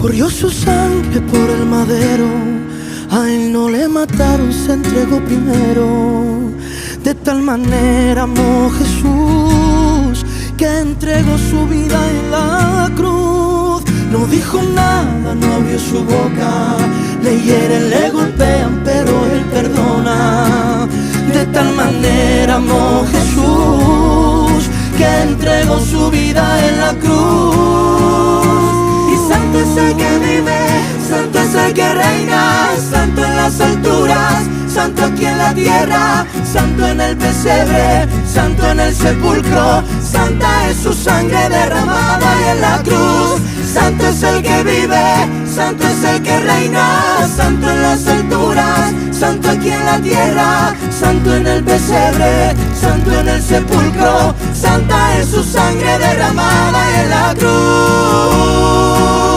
Corrió su sangre por el madero, a él no le mataron, se entregó primero. De tal manera amó Jesús, que entregó su vida en la cruz. No dijo nada, no abrió su boca, le hieren, le golpean, pero él perdona. De tal manera amó Jesús, que entregó su vida en la cruz. Y santo es el que vive, santo es el que reina, santo en las alturas, santo aquí en la tierra, santo en el pesebre, santo en el sepulcro, santa es su sangre derramada en la cruz. Santo es el que vive, santo es el que reina, santo en las alturas, santo aquí en la tierra, santo en el pesebre, santo en el sepulcro, santa es su sangre derramada en la cruz.